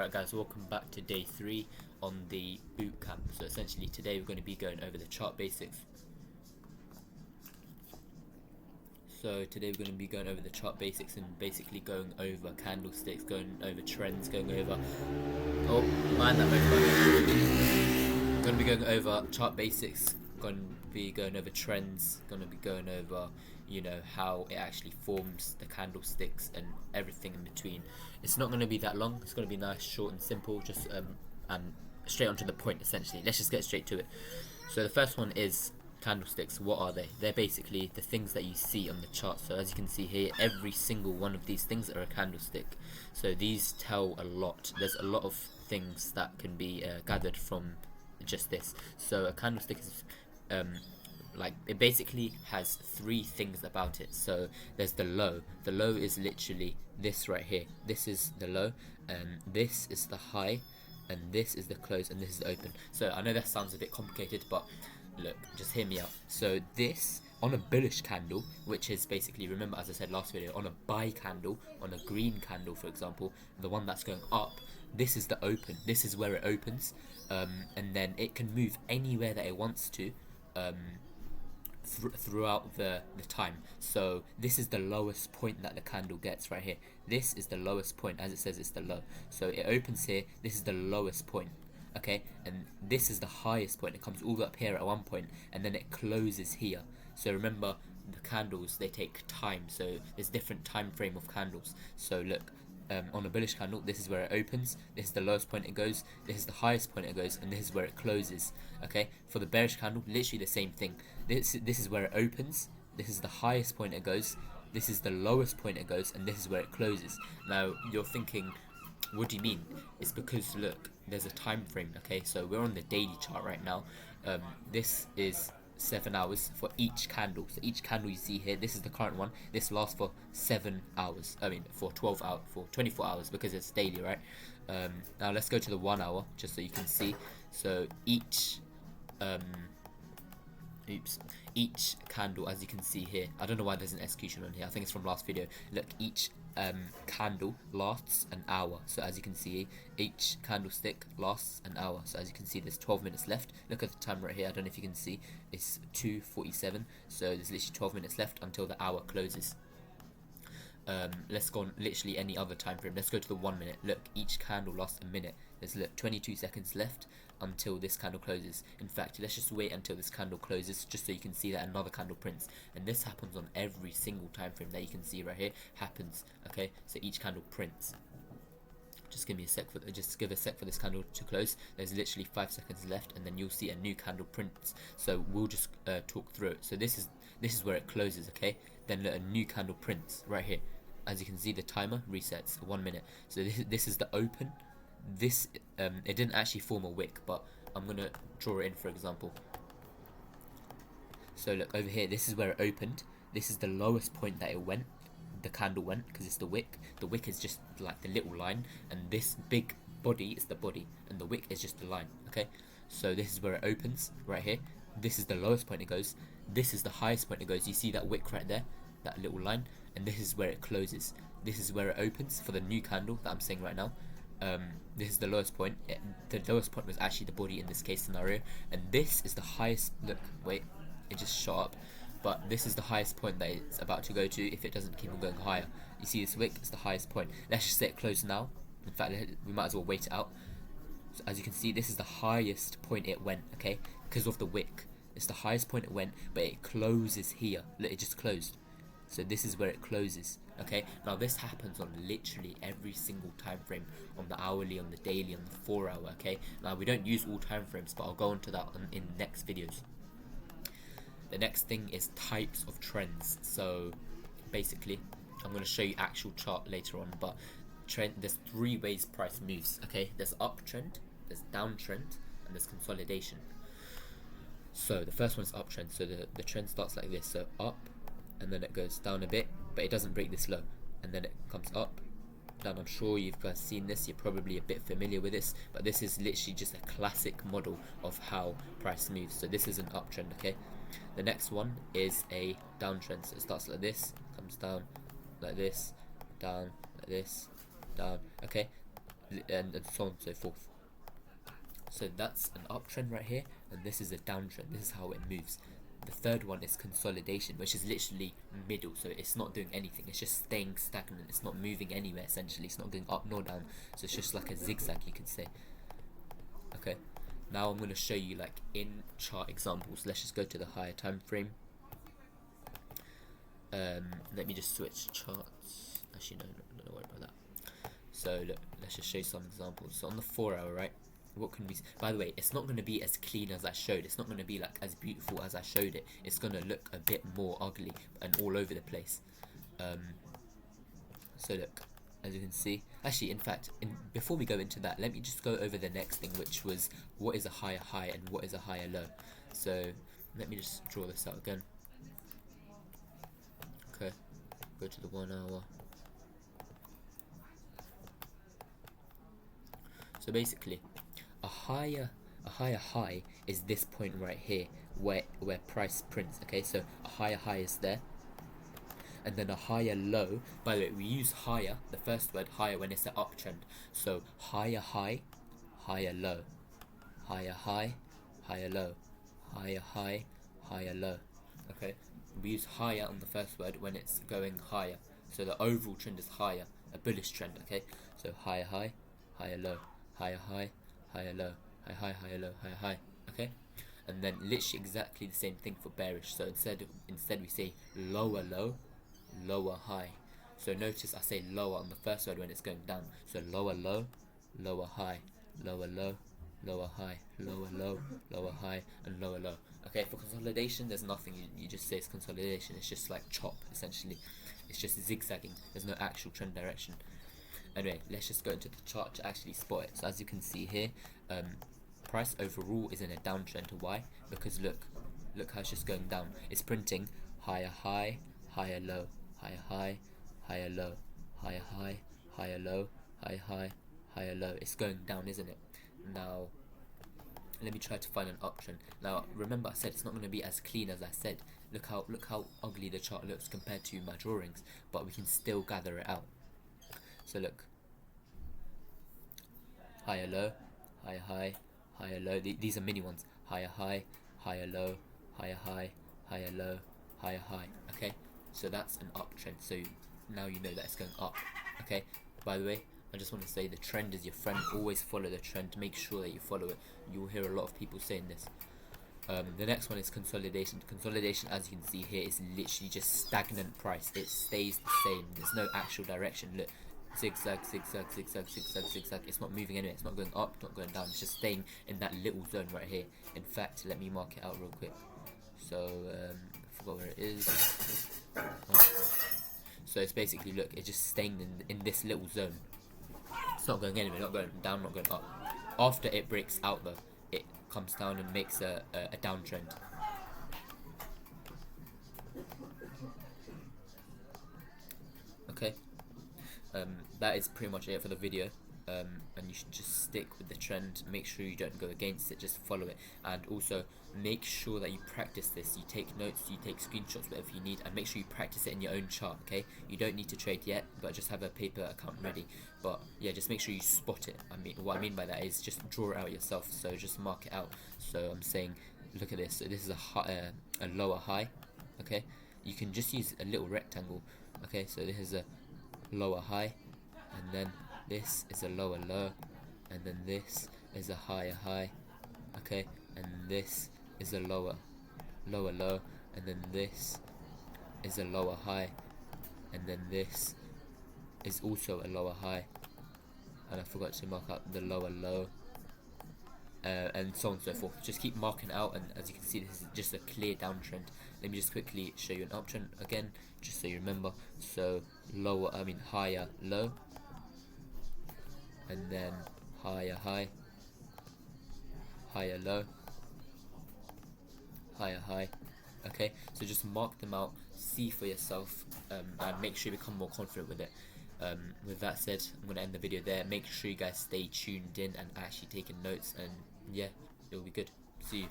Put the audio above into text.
Alright guys, welcome back to day 3 on the bootcamp. So essentially today we're going to be going over the chart basics. And basically going over candlesticks, going over trends, going over... Oh, mind that microphone. Going to be going over chart basics, going to be going over trends, going to be going over, you know, how it actually forms the candlesticks and everything in between. It's not going to be that long. It's going to be nice, short and simple, just straight onto the point essentially. Let's just get straight to it. So the first one is candlesticks. What are they? They're basically the things that you see on the chart. So as you can see here, every single one of these things are a candlestick. So these tell a lot. There's a lot of things that can be gathered from just this. So a candlestick is like, it basically has 3 things about it. So there's the low. The low is literally this right here. This is the low, and this is the high, and this is the close, and this is the open. So I know that sounds a bit complicated, but look, just hear me out. So this, on a bullish candle, which is basically, remember as I said last video, on a buy candle, on a green candle for example, the one that's going up, this is the open. This is where it opens, and then it can move anywhere that it wants to throughout the time. So this is the lowest point that the candle gets right here. This is the lowest point, as it says it's the low. So it opens here, this is the lowest point, okay, and this is the highest point. It comes all the way up here at one point, and then it closes here. So remember, the candles, they take time, so there's different time frame of candles. So look, on a bullish candle, this is where it opens, this is the lowest point it goes, this is the highest point it goes, and this is where it closes. Okay, for the bearish candle, literally the same thing. This is where it opens, this is the highest point it goes, this is the lowest point it goes, and this is where it closes. Now you're thinking, what do you mean? It's because look, there's a time frame. Okay, so we're on the daily chart right now. This is 7 hours for each candle. So each candle you see here, this is the current one, this lasts for 7 hours, I mean for 12 hours, for 24 hours, because it's daily, right? Now let's go to the 1 hour just so you can see. So each each candle, as you can see here, I don't know why there's an execution on here, I think it's from last video. Look, each candle lasts an hour. So as you can see, each candlestick lasts an hour. So as you can see, there's 12 minutes left. Look at the time right here, I don't know if you can see, it's 2:47. so there's literally 12 minutes left until the hour closes. Let's go on literally any other time frame. Let's go to the 1 minute. Look, each candle lasts a minute. There's, look, 22 seconds left until this candle closes. In fact, let's just wait until this candle closes, just so you can see that another candle prints. And this happens on every single time frame that you can see right here. Happens. Okay, so each candle prints. Just give me a sec for give a sec for this candle to close. There's literally 5 seconds left, and then you'll see a new candle prints. So we'll just talk through it. So this is where it closes. Okay, then a new candle prints right here. As you can see, the timer resets 1 minute. So this is the open. This it didn't actually form a wick, but I'm gonna draw it in for example. So look over here, this is where it opened. This is the lowest point that it went, the candle went, because it's the wick. The wick is just like the little line, and this big body is the body, and the wick is just the line. Okay, so this is where it opens right here. This is the lowest point it goes, this is the highest point it goes. You see that wick right there, that little line, and this is where it closes. This is where it opens for the new candle that I'm saying right now. This is the lowest point. The lowest point was actually the body in this case scenario, and this is the highest. Look, wait, it just shot up, but this is the highest point that it's about to go to if it doesn't keep on going higher. You see this wick, it's the highest point. Let's just say it closed now. In fact, we might as well wait it out. So as you can see, this is the highest point it went, okay, because of the wick. It's the highest point it went, but it closes here. Look, it just closed. So this is where it closes. Okay, now this happens on literally every single time frame, on the hourly, on the daily, on the 4 hour. Okay, now we don't use all time frames, but I'll go into that in next videos. The next thing is types of trends. So basically, I'm going to show you actual chart later on, but there's 3 ways price moves. Okay, there's uptrend, there's downtrend, and there's consolidation. So the first one is uptrend. So the trend starts like this, so up, and then it goes down a bit, but it doesn't break this low, and then it comes up, down. I'm sure you've guys seen this, you're probably a bit familiar with this, but this is literally just a classic model of how price moves. So this is an uptrend. Okay, the next one is a downtrend. So it starts like this, comes down like this, down like this, down. Okay, and so on and so forth. So that's an uptrend right here, and this is a downtrend. This is how it moves. The third one is consolidation, which is literally middle, so it's not doing anything, it's just staying stagnant, it's not moving anywhere essentially, it's not going up nor down, so it's just like a zigzag, you could say. Okay, now I'm going to show you like in chart examples. Let's just go to the higher time frame. Let me just switch charts. Actually, no, don't worry about that. So look, let's just show you some examples. So on the 4 hour, right, what can we see? By the way, it's not going to be as clean as I showed. It's not going to be like as beautiful as I showed it. It's going to look a bit more ugly and all over the place. So look, as you can see, actually, in fact, before we go into that, let me just go over the next thing, which was what is a higher high and what is a higher low. So let me just draw this out again. Okay, go to the 1 hour. So basically, a higher high is this point right here where price prints. Okay, so a higher high is there, and then a higher low. By the way, we use higher, the first word higher, when it's an uptrend. So higher high, higher low, higher high, higher low, higher high, higher low. Okay, we use higher on the first word when it's going higher. So the overall trend is higher, a bullish trend. Okay, so higher high, higher low, higher high, higher low, high high, higher low, higher high. Okay, and then literally exactly the same thing for bearish. So instead we say lower low, lower high. So notice I say lower on the first word when it's going down. So lower low, lower high, lower low, lower high, lower low, lower high, and lower low. Okay, for consolidation, there's nothing. You just say it's consolidation. It's just like chop essentially. It's just zigzagging. There's no actual trend direction. Anyway, let's just go into the chart to actually spot it. So as you can see here, price overall is in a downtrend. Why? Because look how it's just going down. It's printing higher high, higher low, higher high, higher low, higher high, higher low, higher high, higher low. It's going down, isn't it? Now let me try to find an uptrend. Now remember I said it's not going to be as clean as I said. Look how ugly the chart looks compared to my drawings, but we can still gather it out. So look, higher low, higher high, higher low. These are mini ones. Higher high, higher low, higher high, higher low, higher high. Okay, so that's an uptrend. So now you know that it's going up. Okay, by the way, I just want to say the trend is your friend. Always follow the trend. Make sure that you follow it. You will hear a lot of people saying this. The next one is consolidation. Consolidation, as you can see here, is literally just stagnant price. It stays the same. There's no actual direction. Look, zigzag, zigzag, zigzag, zigzag, zigzag. It's not moving anywhere. It's not going up, not going down. It's just staying in that little zone right here. In fact, let me mark it out real quick. So I forgot where it is. So it's basically, look, it's just staying in this little zone. It's not going anywhere, not going down, not going up. After it breaks out though, it comes down and makes a downtrend. Okay, that is pretty much it for the video. And you should just stick with the trend. Make sure you don't go against it, just follow it. And also make sure that you practice this. You take notes, you take screenshots, whatever you need, and make sure you practice it in your own chart. Okay, you don't need to trade yet, but just have a paper account ready. But yeah, just make sure you spot it. I mean, what I mean by that is just draw it out yourself. So just mark it out. So I'm saying, look at this. So this is a lower high. Okay, you can just use a little rectangle. Okay, so this is a lower high, and then this is a lower low, and then this is a higher high. Okay, and this is a lower low, and then this is a lower high, and then this is also a lower high, and I forgot to mark out the lower low, and so on and so forth. Just keep marking out, and as you can see, this is just a clear downtrend. Let me just quickly show you an uptrend again, just so you remember. So higher low, and then higher high, higher low, higher high. Okay, so just mark them out, see for yourself, and make sure you become more confident with it. With that said, I'm going to end the video there. Make sure you guys stay tuned in and actually taking notes, and yeah, it'll be good. See you.